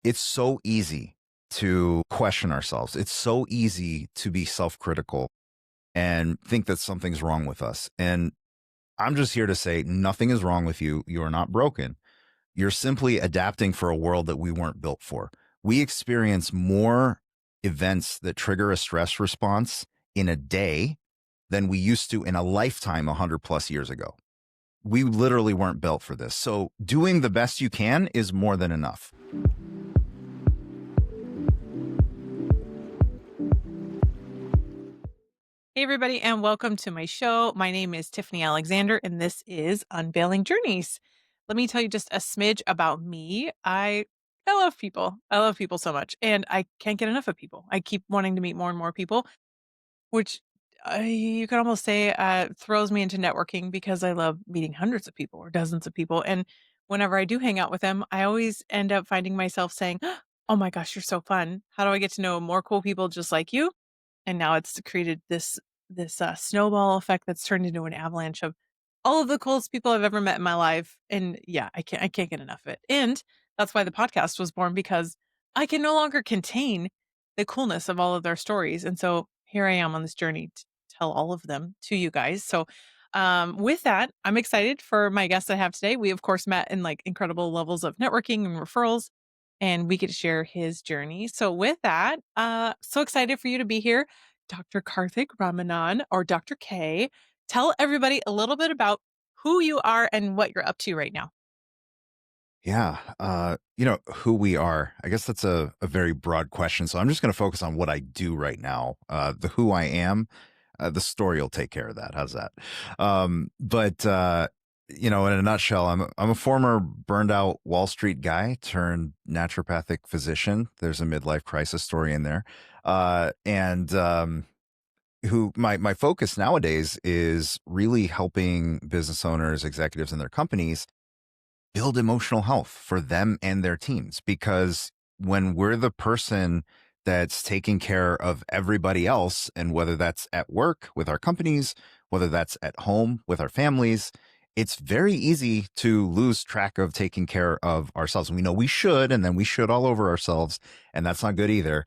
it's so easy to question ourselves. It's so easy to be self-critical and think that something's wrong with us. And I'm just here to say nothing is wrong with you. You are not broken. You're simply adapting for a world that we weren't built for. We experience more events that trigger a stress response in a day than we used to in a lifetime 100 plus years ago. We literally weren't built for this. So doing the best you can is more than enough. Hey, everybody, and welcome to my show. My name is Tiffany Alexander, and this is Unveiling Journeys. Let me tell you just a smidge about me. I love people. I love people so much, and I can't get enough of people. I keep wanting to meet more and more people, which you could almost say throws me into networking because I love meeting hundreds of people or dozens of people. And whenever I do hang out with them, I always end up finding myself saying, "Oh my gosh, you're so fun! How do I get to know more cool people just like you?" And now it's created this snowball effect that's turned into an avalanche of all of the coolest people I've ever met in my life. And yeah, I can't get enough of it. And that's why the podcast was born, because I can no longer contain the coolness of all of their stories. And so here I am on this journey to tell all of them to you guys. So with that, I'm excited for my guest I have today. We of course met in like incredible levels of networking and referrals, and we get to share his journey. So with that, so excited for you to be here, Dr. Karthik Ramanan, or Dr. K. Tell everybody a little bit about who you are and what you're up to right now. Yeah. Who we are. I guess that's a very broad question. So I'm just going to focus on what I do right now. The who I am, the story will take care of that. How's that? But in a nutshell, I'm a former burned out Wall Street guy turned naturopathic physician. There's a midlife crisis story in there. And who my focus nowadays is really helping business owners, executives in their companies build emotional health for them and their teams. Because when we're the person that's taking care of everybody else, and whether that's at work with our companies, whether that's at home with our families, it's very easy to lose track of taking care of ourselves. And we know we should, and then we should all over ourselves, and that's not good either.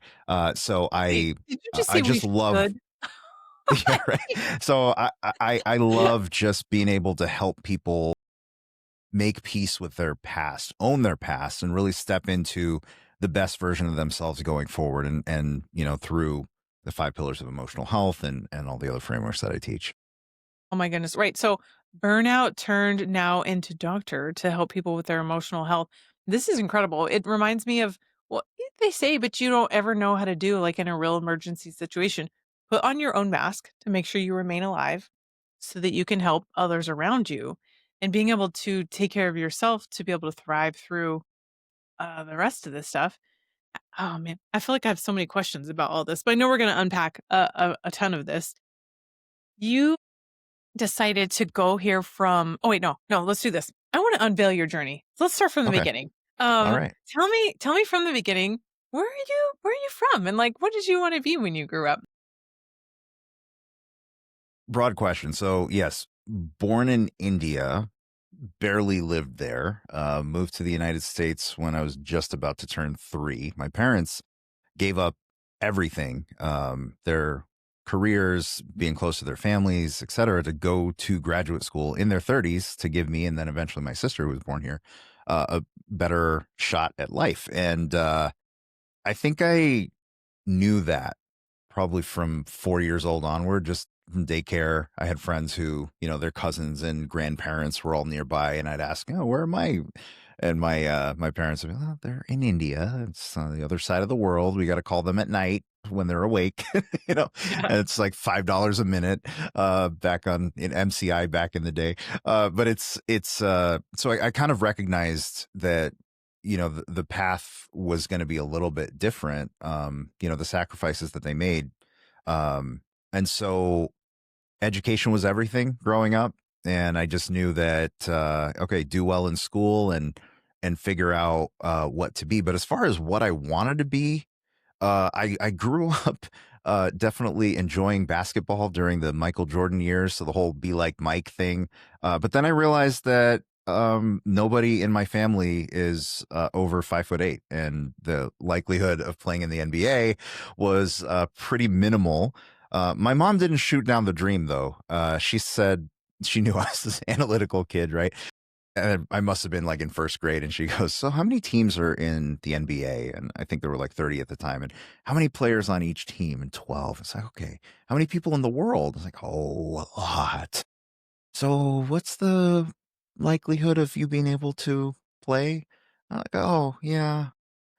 So Wait, I, did you just I say we just love, should? yeah, right. So I love just being able to help people make peace with their past, own their past, and really step into the best version of themselves going forward. And through the 5 pillars of emotional health and all the other frameworks that I teach. Oh my goodness. Right. So burnout turned now into doctor to help people with their emotional health. This is incredible. It reminds me of what they say, but you don't ever know how to do like in a real emergency situation. Put on your own mask to make sure you remain alive so that you can help others around you, and being able to take care of yourself to be able to thrive through the rest of this stuff. Oh man, I feel like I have so many questions about all this, but I know we're going to unpack a ton of this. You decided to go here from oh wait, no, let's do this. I want to unveil your journey. So let's start from the Okay. beginning. All right. Tell me from the beginning, where are you from? And like what did you want to be when you grew up? Broad question. So, yes, born in India, barely lived there, moved to the United States when I was just about to turn 3. My parents gave up everything, their careers, being close to their families, et cetera, to go to graduate school in their 30s to give me and then eventually my sister, who was born here, a better shot at life. And I think I knew that probably from 4 years old onward, just from daycare. I had friends who, their cousins and grandparents were all nearby, and I'd ask, "Oh, where am I?" And my parents would be, "Oh, they're in India. It's on the other side of the world. We got to call them at night when they're awake." you know, Yeah. and it's like $5 a minute, back on in MCI back in the day. But so I kind of recognized that the path was going to be a little bit different. The sacrifices that they made, and so education was everything growing up, and I just knew that okay, do well in school and figure out what to be. But as far as what I wanted to be, I grew up definitely enjoying basketball during the Michael Jordan years, so the whole "be like Mike" thing. But then I realized that Nobody in my family is over 5'8", and the likelihood of playing in the NBA was pretty minimal. My mom didn't shoot down the dream, though. She said she knew I was this analytical kid, right? And I must have been like in first grade, and she goes, "So, how many teams are in the NBA?" And I think there were like 30 at the time. And how many players on each team? And 12. It's like, okay, how many people in the world? It's like, oh, a lot. So, what's the likelihood of you being able to play? I'm like, oh, yeah.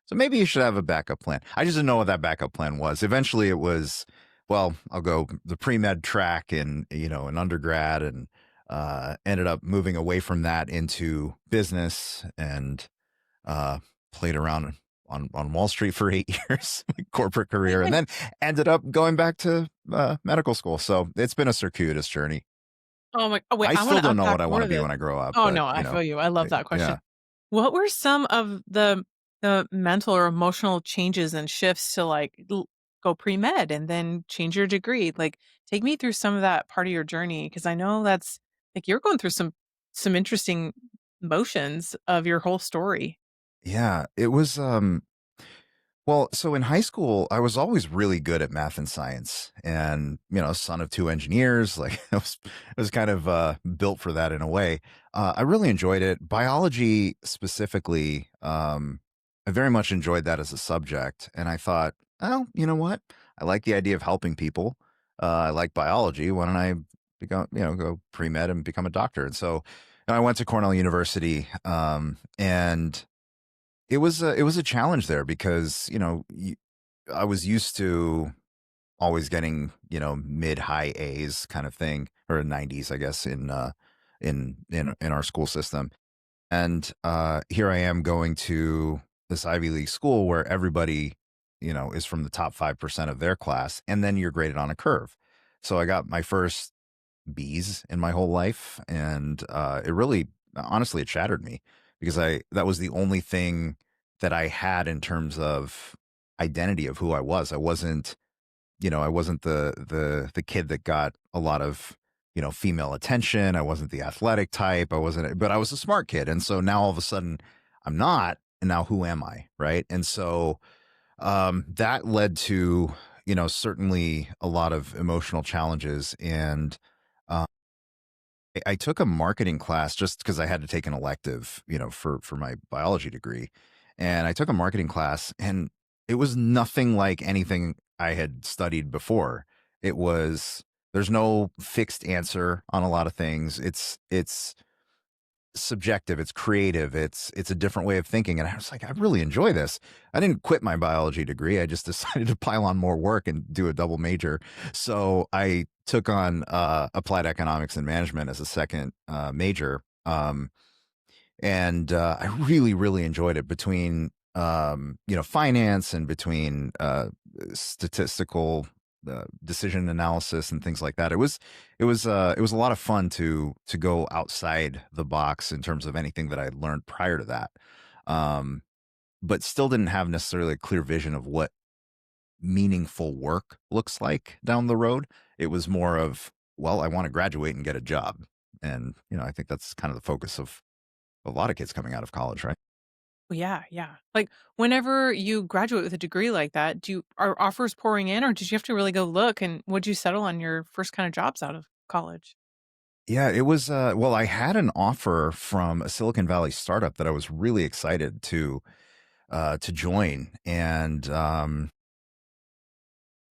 So maybe you should have a backup plan. I just didn't know what that backup plan was. Eventually it was, well, I'll go the pre-med track and, in undergrad, and ended up moving away from that into business, and uh, played around on Wall Street for 8 years, corporate career, and then ended up going back to medical school. So it's been a circuitous journey. Oh my oh, wait, I I wanna still don't know unpack what I more want to of be this. when I grow up, Oh, but no, I feel you. I love that yeah. question. What were some of the mental or emotional changes and shifts to, like, go pre-med and then change your degree? Like, take me through some of that part of your journey, because I know that's like, you're going through some interesting motions of your whole story. Yeah, it was well, so in high school, I was always really good at math and science, and son of two engineers, like I was kind of built for that in a way. I really enjoyed it. Biology specifically, I very much enjoyed that as a subject, and I thought, oh, you know what? I like the idea of helping people. I like biology. Why don't I go pre med and become a doctor? And so I went to Cornell University, and it was a challenge there because I was used to always getting mid high A's kind of thing, or 90s, I guess, in our school system. And here I am going to this Ivy League school where everybody is from the top 5% of their class, and then you're graded on a curve. So I got my first B's in my whole life, and it really, honestly, it shattered me because I that was the only thing that I had in terms of identity of who I was. I wasn't the kid that got a lot of female attention. I wasn't the athletic type. I wasn't, but I was a smart kid, and so now all of a sudden I'm not, and now who am I, right? And so that led to certainly a lot of emotional challenges, and I took a marketing class just because I had to take an elective, for my biology degree. And I took a marketing class, and it was nothing like anything I had studied before. It was There's no fixed answer on a lot of things. It's subjective, it's creative, it's a different way of thinking. And I was like, I really enjoy this. I didn't quit my biology degree. I just decided to pile on more work and do a double major. So I took on applied economics and management as a second major. And I really, really enjoyed it, between finance and between statistical decision analysis and things like that. It was a lot of fun to go outside the box in terms of anything that I had learned prior to that. Um, but still didn't have necessarily a clear vision of what meaningful work looks like down the road. It was more of, well, I want to graduate and get a job. And, I think that's kind of the focus of a lot of kids coming out of college, right? Well, yeah, yeah. Like, whenever you graduate with a degree like that, are offers pouring in, or did you have to really go look, and would you settle on your first kind of jobs out of college? Yeah, it was well, I had an offer from a Silicon Valley startup that I was really excited to join, and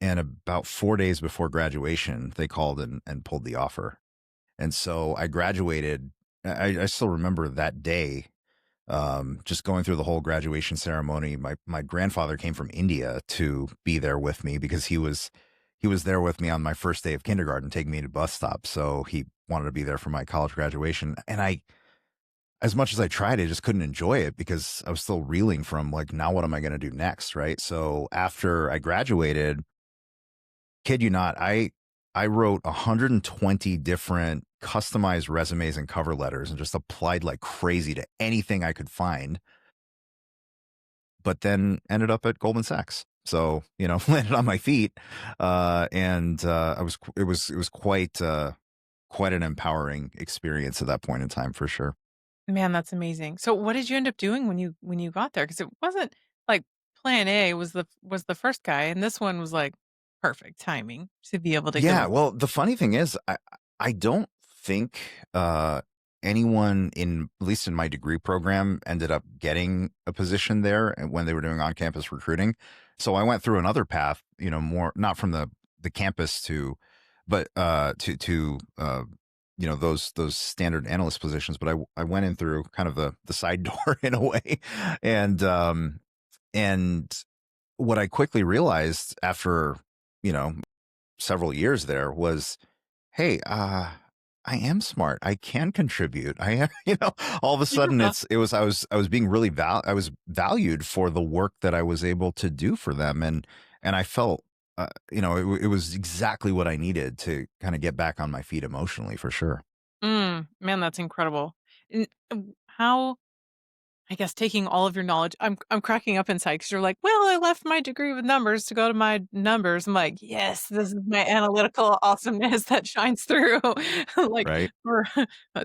about 4 days before graduation, they called and pulled the offer. And so I graduated. I still remember that day, just going through the whole graduation ceremony. My grandfather came from India to be there with me because he was there with me on my first day of kindergarten, taking me to bus stop. So he wanted to be there for my college graduation. And as much as I tried, I just couldn't enjoy it because I was still reeling from, like, now what am I going to do next? Right. So after I graduated, kid you not, I wrote 120 different customized resumes and cover letters and just applied like crazy to anything I could find, but then ended up at Goldman Sachs. So, landed on my feet. And it was quite an empowering experience at that point in time, for sure. Man, that's amazing. So what did you end up doing when you got there? Because it wasn't like plan A was the first guy, and this one was like perfect timing to be able to Yeah, go. well, the funny thing is, I don't think anyone in, at least in my degree program, ended up getting a position there when they were doing on-campus recruiting. So I went through another path, more not from the campus to, but to those standard analyst positions. But I went in through kind of the side door in a way, and and what I quickly realized after you know several years there was, hey, I am smart. I can contribute. I am, all of a sudden Yeah. I was being really I was valued for the work that I was able to do for them. And I felt, it was exactly what I needed to kind of get back on my feet emotionally for sure. Man, that's incredible. And how I guess taking all of your knowledge, I'm cracking up inside because 'cause you're like, "Well, I left my degree with numbers to go to my numbers." I'm like, "Yes, this is my analytical awesomeness that shines through." Like, Right. for uh,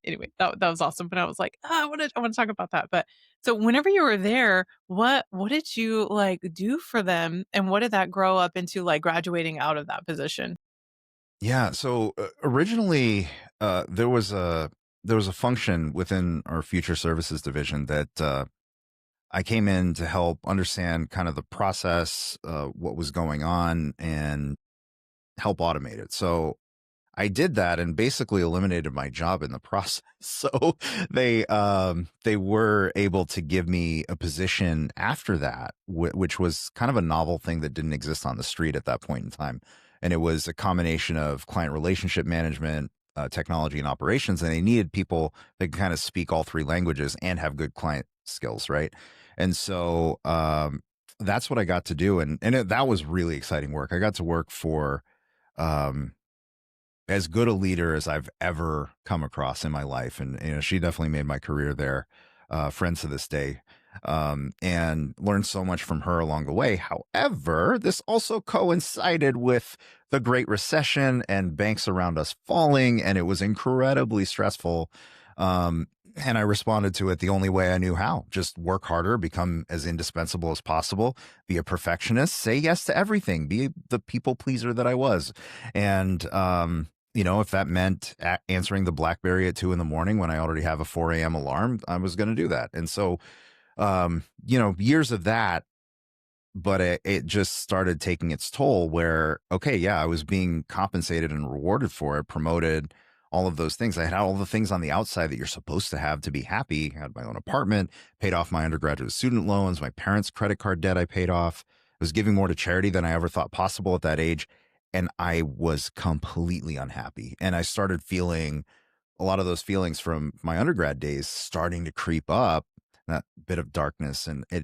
anyway, that was awesome, but I was like, I wanna talk about that." But so whenever you were there, what did you, like, do for them, and what did that grow up into, like, graduating out of that position? Yeah. So originally, there was a function within our future services division that I came in to help understand kind of the process, what was going on, and help automate it. So I did that and basically eliminated my job in the process. So they were able to give me a position after that, which was kind of a novel thing that didn't exist on the street at that point in time. And it was a combination of client relationship management, technology, and operations. And they needed people that can kind of speak all three languages and have good client skills, right? And so that's what I got to do, that was really exciting work. I got to work for um, as good a leader as I've ever come across in my life. And, she definitely made my career there, friends to this day, and learned so much from her along the way. However, this also coincided with the Great Recession and banks around us falling, and it was incredibly stressful. Um, and I responded to it the only way I knew how: just work harder, become as indispensable as possible, be a perfectionist, say yes to everything, be the people pleaser that I was. And, if that meant answering the BlackBerry at 2 in the morning when I already have a 4 a.m. alarm, I was going to do that. And so, years of that, but it just started taking its toll where, okay, yeah, I was being compensated and rewarded for it, promoted, all of those things. I had all the things on the outside that you're supposed to have to be happy. I had my own apartment, paid off my undergraduate student loans, my parents' credit card debt I paid off. I was giving more to charity than I ever thought possible at that age. And I was completely unhappy. And I started feeling a lot of those feelings from my undergrad days starting to creep up, that bit of darkness. And I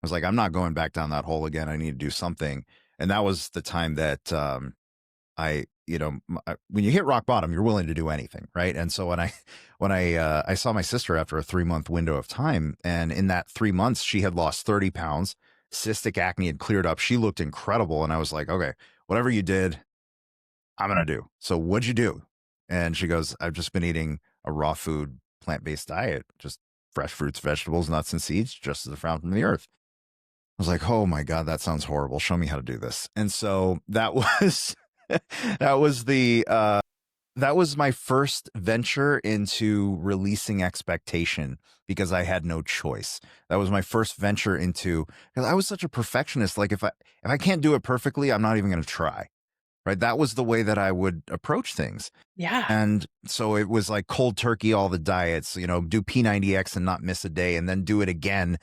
was like, I'm not going back down that hole again. I need to do something. And that was the time that when you hit rock bottom, you're willing to do anything. Right. And so I saw my sister after a 3 month window of time. And in that 3 months, she had lost 30 pounds. Cystic acne had cleared up. She looked incredible. And I was like, okay, whatever you did, I'm going to do. So what'd you do? And she goes, I've just been eating a raw food, plant-based diet, just fresh fruits, vegetables, nuts, and seeds, just as they're found from the earth. I was like, oh my God, that sounds horrible. Show me how to do this. And so that was, that was that was my first venture into releasing expectation because I had no choice. That was my first venture into, 'cause I was such a perfectionist. Like if I can't do it perfectly, I'm not even going to try. Right. That was the way that I would approach things. Yeah. And so it was like cold turkey, all the diets, do P90X and not miss a day and then do it again,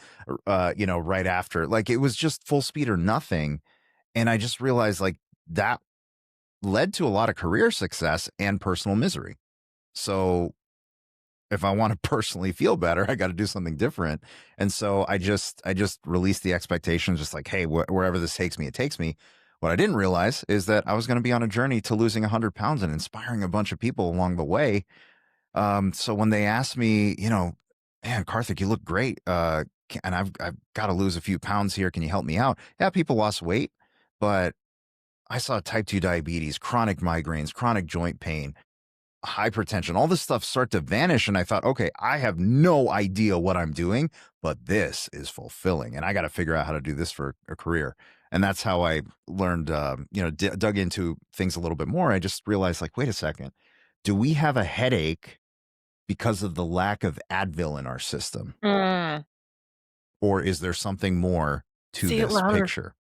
right after. Like it was just full speed or nothing. And I just realized like that led to a lot of career success and personal misery. So if I want to personally feel better, I got to do something different. And so I just released the expectations, just like, hey, wherever this takes me, it takes me. What I didn't realize is that I was going to be on a journey to losing 100 pounds and inspiring a bunch of people along the way. So when they asked me, man, Karthik, you look great. And I've got to lose a few pounds here. Can you help me out? Yeah, people lost weight, but I saw type 2 diabetes, chronic migraines, chronic joint pain. hypertension, all this stuff start to vanish. And I thought, okay, I have no idea what I'm doing, but this is fulfilling. And I got to figure out how to do this for a career. And that's how I learned, dug into things a little bit more. I just realized, like, wait a second, do we have a headache because of the lack of Advil in our system? Mm. Or is there something more to Say it this louder. picture?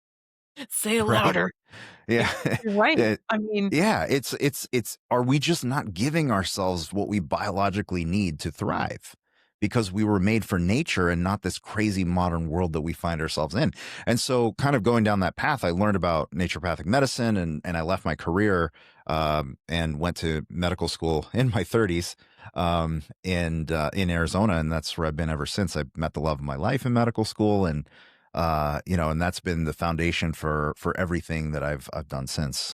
Say it Right? louder. Yeah. You're right. Yeah. I mean, Yeah, it's are we just not giving ourselves what we biologically need to thrive? Because we were made for nature and not this crazy modern world that we find ourselves in. And so kind of going down that path, I learned about naturopathic medicine and I left my career and went to medical school in my 30s and in Arizona. And that's where I've been ever since. I met the love of my life in medical school and and that's been the foundation for everything that I've done since.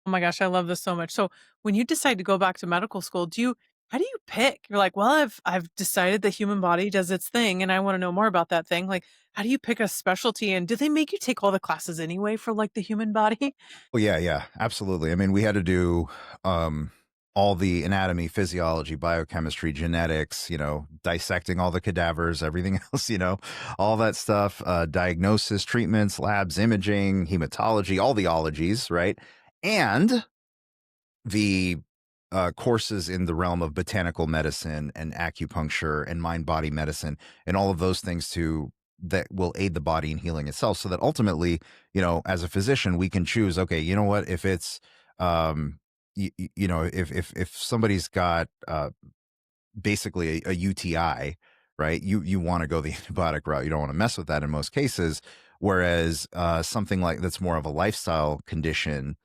oh my gosh, I love this so much. So when you decide to go back to medical school, how do you pick? You're like, well, I've decided the human body does its thing and I want to know more about that thing. Like, how do you pick a specialty and do they make you take all the classes anyway for like the human body? Oh, yeah, yeah, absolutely. I mean, we had to do um, all the anatomy, physiology, biochemistry, genetics, dissecting all the cadavers, everything else, all that stuff, diagnosis, treatments, labs, imaging, hematology, all the ologies, right? And the courses in the realm of botanical medicine and acupuncture and mind body medicine and all of those things that will aid the body in healing itself so that ultimately as a physician we can choose, okay, you know what, if it's if somebody's got basically a UTI, right? You want to go the antibiotic route. You don't want to mess with that in most cases. Whereas something like that's more of a lifestyle condition,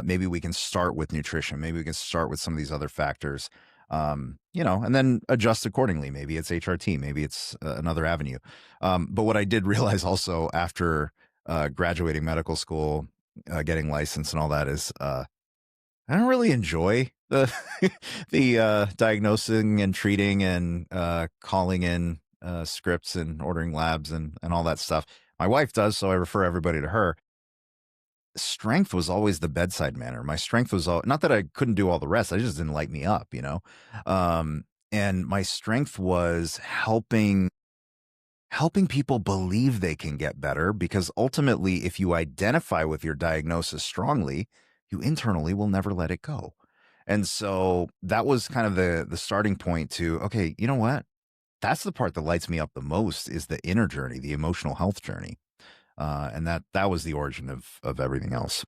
maybe we can start with nutrition. Maybe we can start with some of these other factors, and then adjust accordingly. Maybe it's HRT. Maybe it's another avenue. But what I did realize also after graduating medical school, getting licensed and all that is I don't really enjoy the the diagnosing and treating and calling in scripts and ordering labs and all that stuff. My wife does, so I refer everybody to her. Strength was always the bedside manner. My strength was not that I couldn't do all the rest. I just didn't light me up. Um, and my strength was helping people believe they can get better because ultimately if you identify with your diagnosis strongly, you internally will never let it go. And so that was kind of the starting point to, okay, you know what, that's the part that lights me up the most is the inner journey, the emotional health journey. And that was the origin of everything else.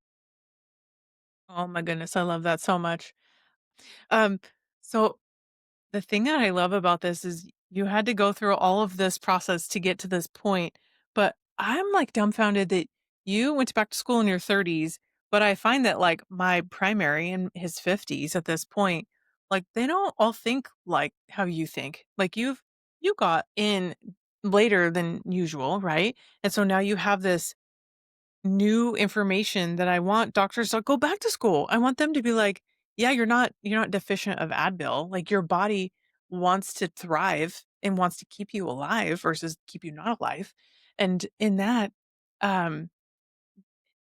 Oh my goodness, I love that so much. Um, so the thing that I love about this is you had to go through all of this process to get to this point, but I'm like dumbfounded that you went back to school in your 30s, but I find that like my primary in his 50s at this point, like they don't all think like how you think. Like you got in later than usual, right? And so now you have this new information that I want doctors to go back to school. I want them to be like, "Yeah, you're not deficient of Advil. Like your body wants to thrive and wants to keep you alive versus keep you not alive." And in that, um,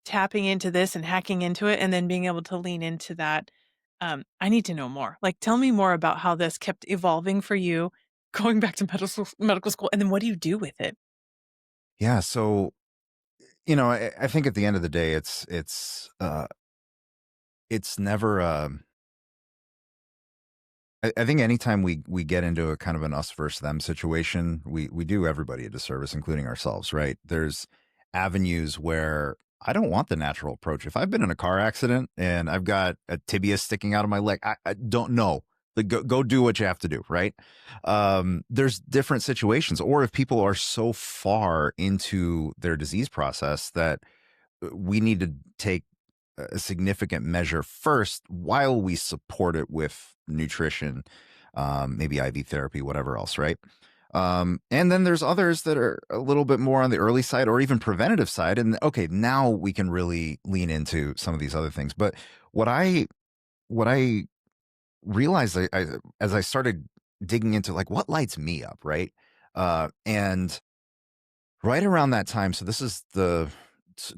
tapping into this and hacking into it and then being able to lean into that, I need to know more. Like, tell me more about how this kept evolving for you, going back to medical school, and then what do you do with it? Yeah. So, I think at the end of the day, it's never, I think anytime we get into a kind of an us versus them situation, we do everybody a disservice, including ourselves, right? There's avenues where I don't want the natural approach. If I've been in a car accident and I've got a tibia sticking out of my leg, I don't know. Like, go do what you have to do, right? There's different situations, or if people are so far into their disease process that we need to take a significant measure first while we support it with nutrition, maybe IV therapy, whatever else, right? And then there's others that are a little bit more on the early side or even preventative side. And okay, now we can really lean into some of these other things. But what I realized as I started digging into like what lights me up, right? And right around that time, so this is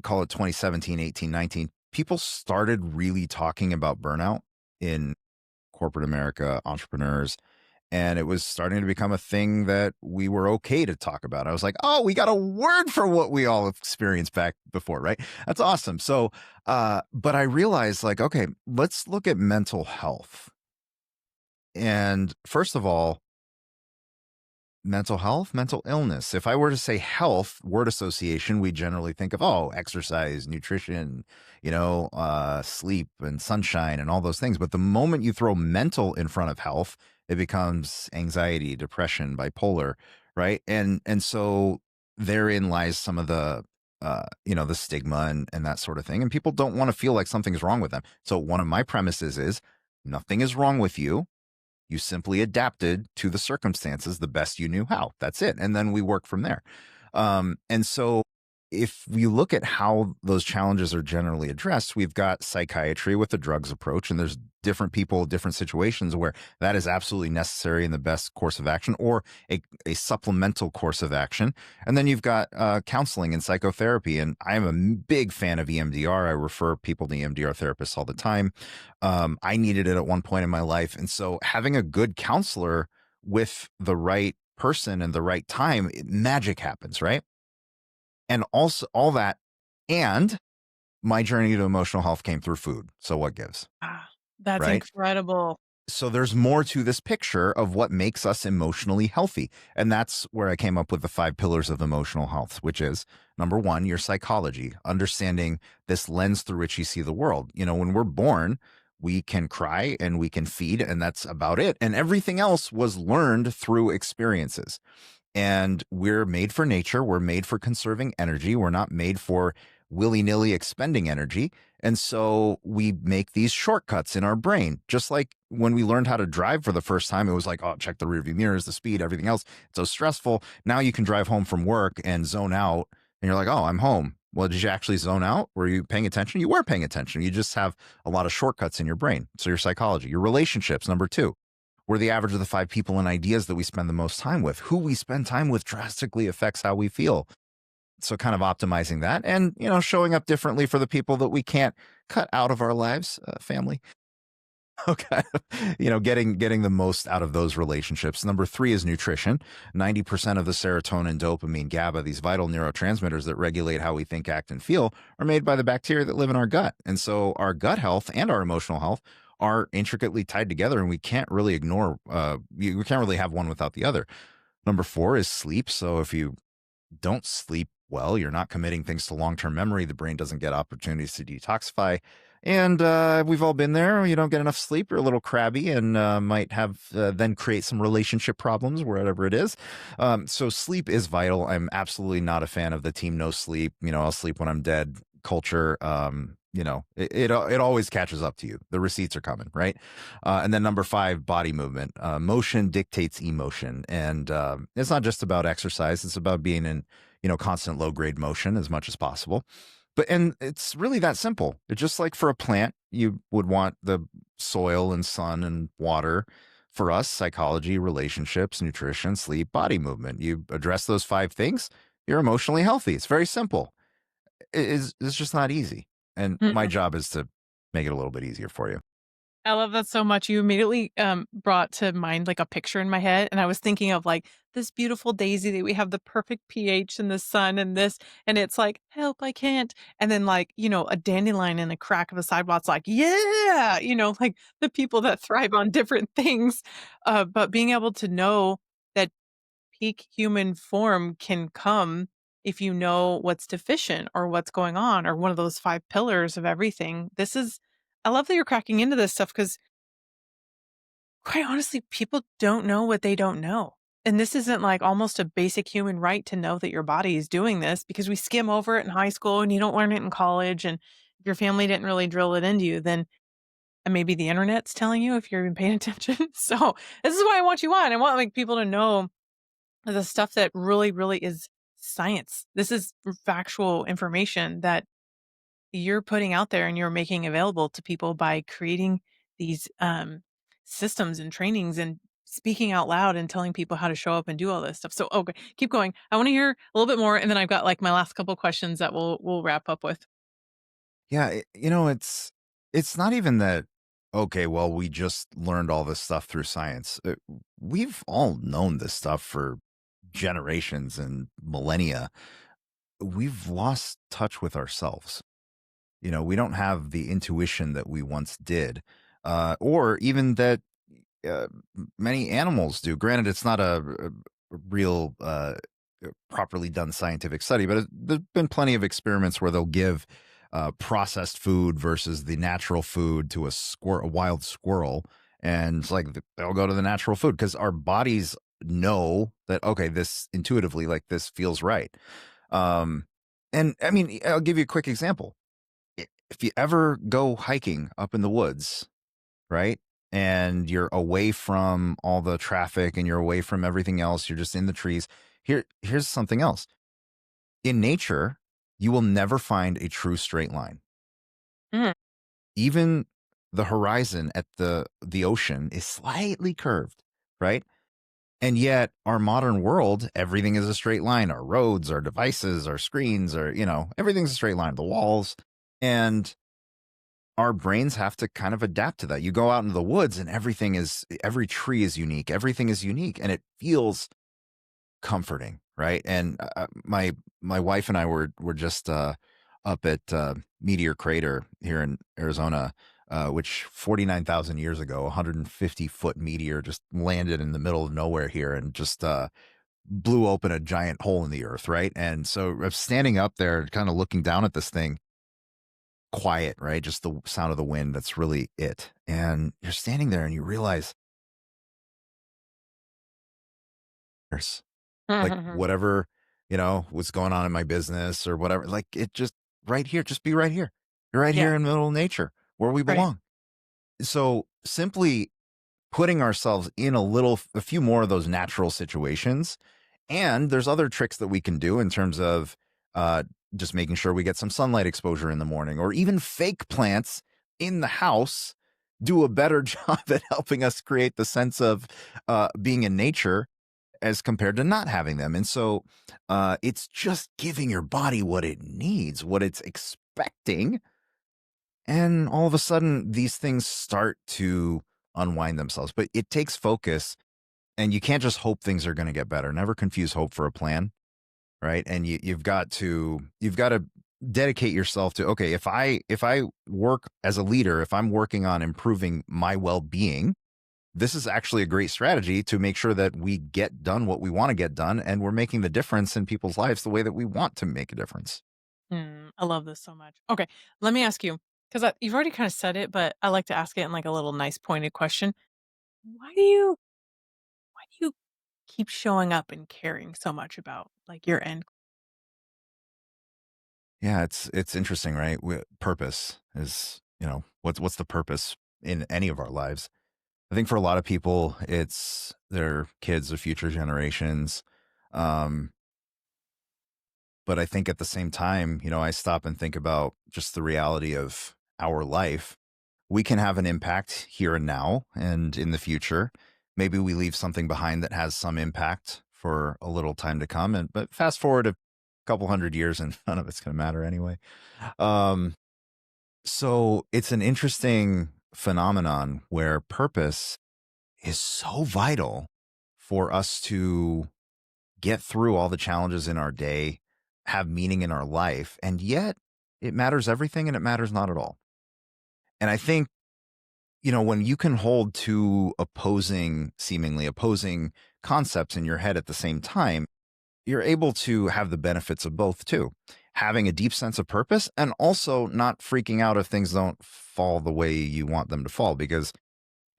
call it 2017, 18, 19. People started really talking about burnout in corporate America, entrepreneurs, and it was starting to become a thing that we were okay to talk about. I was like, oh, we got a word for what we all experienced back before, right? That's awesome. So, but I realized, like, okay, let's look at mental health. And first of all, mental health, mental illness. If I were to say health, word association, we generally think of, oh, exercise, nutrition, sleep and sunshine and all those things. But the moment you throw mental in front of health, it becomes anxiety, depression, bipolar, right? And so therein lies some of the stigma and that sort of thing. And people don't want to feel like something's wrong with them. So one of my premises is nothing is wrong with you. You simply adapted to the circumstances the best you knew how. That's it. And then we work from there. And so if we look at how those challenges are generally addressed, we've got psychiatry with the drugs approach, and there's different people, different situations where that is absolutely necessary and the best course of action, or a supplemental course of action. And then you've got counseling and psychotherapy. And I'm a big fan of EMDR. I refer people to EMDR therapists all the time. I needed it at one point in my life. And so having a good counselor with the right person and the right time, magic happens, right? And also all that. And my journey to emotional health came through food. So what gives, Ah, that's right? incredible. So there's more to this picture of what makes us emotionally healthy. And that's where I came up with the 5 pillars of emotional health, which is number one, your psychology, understanding this lens through which you see the world. When we're born, we can cry and we can feed, and that's about it. And everything else was learned through experiences. And we're made for nature. We're made for conserving energy. We're not made for willy nilly expending energy. And so we make these shortcuts in our brain. Just like when we learned how to drive for the first time, it was like, oh, check the rearview mirrors, the speed, everything else. It's so stressful. Now you can drive home from work and zone out, and you're like, oh, I'm home. Well, did you actually zone out? Were you paying attention? You were paying attention. You just have a lot of shortcuts in your brain. So your psychology, your relationships, number two. We're the average of the 5 people and ideas that we spend the most time with. Who we spend time with drastically affects how we feel. So kind of optimizing that and, showing up differently for the people that we can't cut out of our lives, family. Okay. Getting the most out of those relationships. Number three is nutrition. 90% of the serotonin, dopamine, GABA, these vital neurotransmitters that regulate how we think, act, and feel are made by the bacteria that live in our gut. And so our gut health and our emotional health are intricately tied together, and we can't really ignore, we can't really have one without the other. Number four is sleep. So if you don't sleep well, you're not committing things to long-term memory. The brain doesn't get opportunities to detoxify. And we've all been there. You don't get enough sleep, you're a little crabby and might have then create some relationship problems, wherever it is. So sleep is vital. I'm absolutely not a fan of the team no sleep. I'll sleep when I'm dead culture. It always catches up to you. The receipts are coming, right? And then number five, body movement. Motion dictates emotion. And it's not just about exercise. It's about being in, constant low grade motion as much as possible. And it's really that simple. It's just like for a plant, you would want the soil and sun and water. For us, psychology, relationships, nutrition, sleep, body movement. You address those 5 things, you're emotionally healthy. It's very simple. It's just not easy. And my Mm-mm. job is to make it a little bit easier for you. I love that so much. You immediately brought to mind like a picture in my head, and I was thinking of like this beautiful daisy that we have the perfect pH and the sun and this, and it's like help, I can't. And then like a dandelion in the crack of a sidewalk's like yeah, like the people that thrive on different things. But being able to know that peak human form can come if you know what's deficient or what's going on or one of those 5 pillars of everything. I love that you're cracking into this stuff because quite honestly, people don't know what they don't know. And this isn't like almost a basic human right to know that your body is doing this because we skim over it in high school and you don't learn it in college. And if your family didn't really drill it into you, then and maybe the internet's telling you if you're even paying attention. So this is why I want you on. I want like people to know the stuff that really, really is science. This is factual information that you're putting out there and you're making available to people by creating these systems and trainings and speaking out loud and telling people how to show up and do all this stuff. So, okay, keep going. I want to hear a little bit more, and then I've got like my last couple questions that we'll wrap up with. Yeah, it's not even that. okay, well, we just learned all this stuff through science. We've all known this stuff for generations and millennia. We've lost touch with ourselves. We don't have the intuition that we once did, or even that many animals do. Granted, it's not a real properly done scientific study, but there's been plenty of experiments where they'll give processed food versus the natural food to a wild squirrel, and it's like they'll go to the natural food because our bodies know that, okay, this intuitively, like, this feels right. Um, and I mean, I'll give you a quick example. If you ever go hiking up in the woods, right? And you're away from all the traffic and you're away from everything else. You're just in the trees. Here's something else. In nature, you will never find a true straight line. Mm. Even the horizon at the ocean is slightly curved, right? And yet our modern world, everything is a straight line. Our roads, our devices, our screens, everything's a straight line, the walls. And our brains have to kind of adapt to that. You go out into the woods and every tree is unique. Everything is unique and it feels comforting, right? And my wife and I were just up at Meteor Crater here in Arizona, which 49,000 years ago, 150-foot meteor just landed in the middle of nowhere here and just blew open a giant hole in the earth, right? And so I'm standing up there, kind of looking down at this thing, quiet, right? Just the sound of the wind. That's really it. And you're standing there and you realize there's like whatever, what's going on in my business or whatever, like it just right here, just be right here. You're right Yeah, here in the middle of nature where we right. belong. So simply putting ourselves in a few more of those natural situations. And there's other tricks that we can do in terms of uh, just making sure we get some sunlight exposure in the morning, or even fake plants in the house do a better job at helping us create the sense of being in nature as compared to not having them. And so it's just giving your body what it needs, what it's expecting. And all of a sudden, these things start to unwind themselves. But it takes focus, and you can't just hope things are going to get better. Never confuse hope for a plan, right? And you've got to dedicate yourself to, okay, if I work as a leader, if I'm working on improving my well-being, this is actually a great strategy to make sure that we get done what we want to get done and we're making the difference in people's lives the way that we want to make a difference. I love this so much. Okay, let me ask you, because you've already kind of said it, but I like to ask it in like a little nice pointed question. Why do you why do you keep showing up and caring so much about like your end? Yeah, it's interesting, right? Purpose is, what's the purpose in any of our lives? I think for a lot of people, it's their kids or future generations. Um, but I think at the same time, I stop and think about just the reality of our life. We can have an impact here and now and in the future. Maybe we leave something behind that has some impact for a little time to come. But fast forward a couple hundred years and none of it's going to matter anyway. Um, so it's an interesting phenomenon where purpose is so vital for us to get through all the challenges in our day, have meaning in our life, and yet it matters everything and it matters not at all. And I think, when you can hold two seemingly opposing concepts in your head at the same time, you're able to have the benefits of both too. Having a deep sense of purpose and also not freaking out if things don't fall the way you want them to fall, because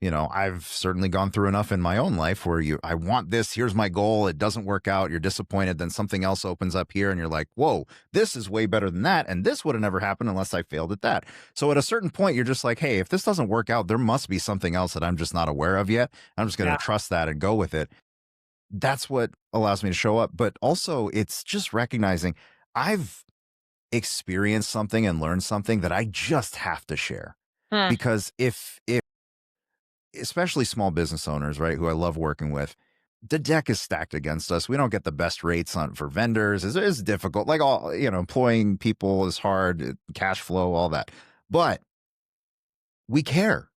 I've certainly gone through enough in my own life where I want this, here's my goal, it doesn't work out, you're disappointed, then something else opens up here and you're like, whoa, this is way better than that. And this would have never happened unless I failed at that. So at a certain point, you're just like, hey, if this doesn't work out, there must be something else that I'm just not aware of yet. I'm just going Yeah. to trust that and go with it. That's what allows me to show up. But also, it's just recognizing I've experienced something and learned something that I just have to share. Hmm. Because if especially small business owners, right, who I love working with, the deck is stacked against us. We don't get the best rates on for vendors. It's difficult. Like, all, employing people is hard, cash flow, all that. But we care.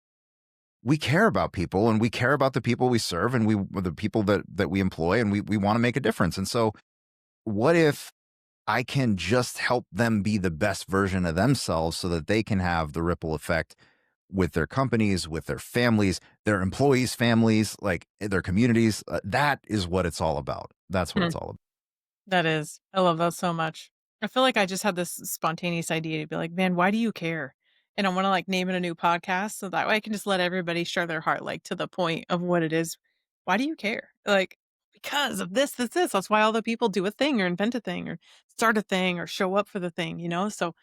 we care about people and we care about the people we serve and the people that we employ, and we want to make a difference. And so what if I can just help them be the best version of themselves so that they can have the ripple effect with their companies, with their families, their employees' families, like their communities. That is what it's all about. That's what Hmm. it's all about. That is. I love that so much. I feel like I just had this spontaneous idea to be like, "Man, why do you care?" And I wanna, like, name it a new podcast so that way I can just let everybody share their heart, like, to the point of what it is. Why do you care? Like, "Because of this, this, this." That's why all the people do a thing or invent a thing or start a thing or show up for the thing, you know? So,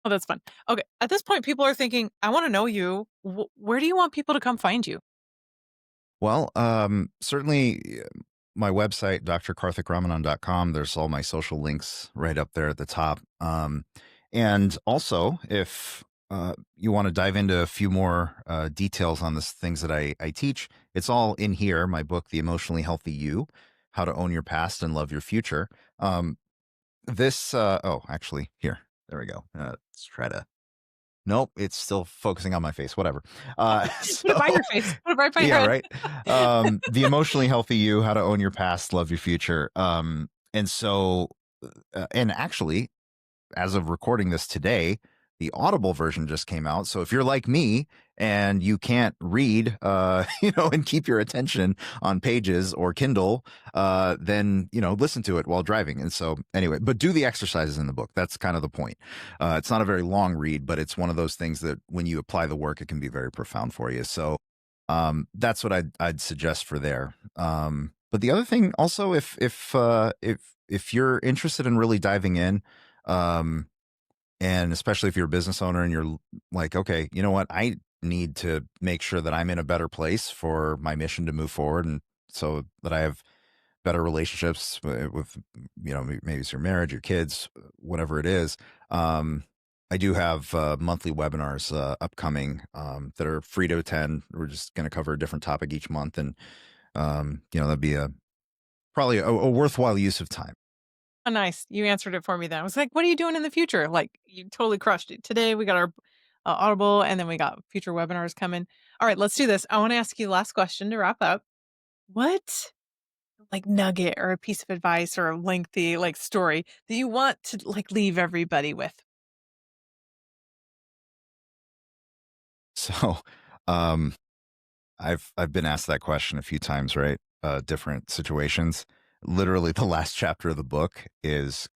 oh, that's fun. Okay, at this point, people are thinking, "I wanna know you. Where do you want people to come find you?" Well, certainly my website, drkarthikramanan.com, there's all my social links right up there at the top. And also, if you want to dive into a few more details on this things that I teach, it's all in here. My book, The Emotionally Healthy You, How to Own Your Past and Love Your Future. Oh, actually, here, there we go. Let's try to, nope, it's still focusing on my face, whatever. Put it So by your face. Put it right by your yeah, head. right. The Emotionally Healthy You, How to Own Your Past, Love Your Future. And so, and actually, as of recording this today, the Audible version just came out. So if you're like me and you can't read, and keep your attention on pages or Kindle, then, listen to it while driving. And so anyway, but do the exercises in the book. That's kind of the point. It's not a very long read, but it's one of those things that when you apply the work, it can be very profound for you. So, that's what I'd suggest for there. But the other thing also, if you're interested in really diving in, um, and especially if you're a business owner and you're like, okay, you know what? I need to make sure that I'm in a better place for my mission to move forward. And so that I have better relationships with, maybe it's your marriage, your kids, whatever it is. Um, I do have monthly webinars upcoming that are free to attend. We're just going to cover a different topic each month. And, that'd be probably a worthwhile use of time. Oh, nice. You answered it for me then. I was like, "What are you doing in the future?" Like, you totally crushed it. Today, we got our, Audible, and then we got future webinars coming. Alright, let's do this. I wanna ask you the last question to wrap up. What, like, nugget or a piece of advice or a lengthy, like, story that you want to, like, leave everybody with? So, um, I've been asked that question a few times, right? Different situations. Literally, the last chapter of the book is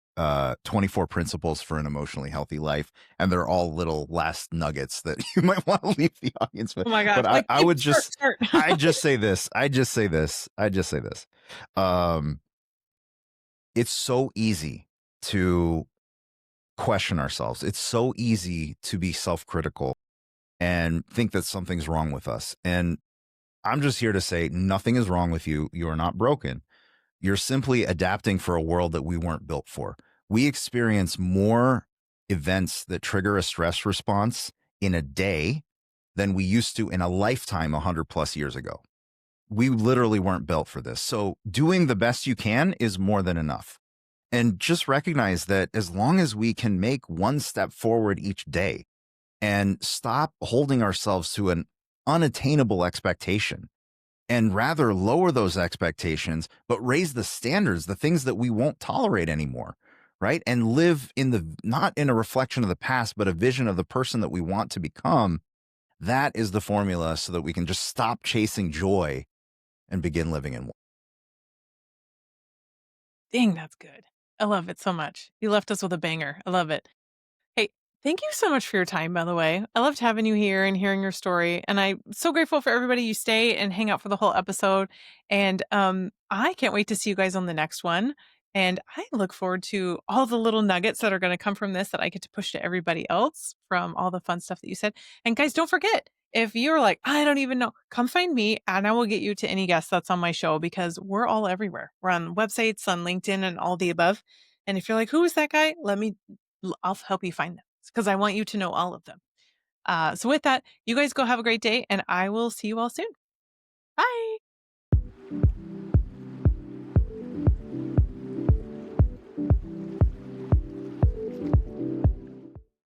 24 principles for an emotionally healthy life, and they're all little last nuggets that you might want to leave the audience with. Oh my gosh, But I, like, I "Babe, would start, just, start." I just say this. I just say this. I just say this. Um, it's so easy to question ourselves. It's so easy to be self-critical and think that something's wrong with us. And I'm just here to say nothing is wrong with you. You are not broken. You're simply adapting for a world that we weren't built for. We experience more events that trigger a stress response in a day than we used to in a lifetime 100 plus years ago. We literally weren't built for this. So doing the best you can is more than enough. And just recognize that as long as we can make one step forward each day and stop holding ourselves to an unattainable expectation and rather lower those expectations, but raise the standards, the things that we won't tolerate anymore, right? And live in not in a reflection of the past, but a vision of the person that we want to become. That is the formula so that we can just stop chasing joy and begin living in. Dang, that's good. I love it so much. You left us with a banger. I love it. Hey, thank you so much for your time, by the way. I loved having you here and hearing your story. And I'm so grateful for everybody you stay and hang out for the whole episode. And I can't wait to see you guys on the next one. And I look forward to all the little nuggets that are going to come from this that I get to push to everybody else from all the fun stuff that you said. And guys, don't forget, if you're like, I don't even know, come find me and I will get you to any guest that's on my show because we're all everywhere. We're on websites, on LinkedIn, and all the above. And if you're like, who is that guy? I'll help you find them because I want you to know all of them. So with that, you guys go have a great day and I will see you all soon. Bye.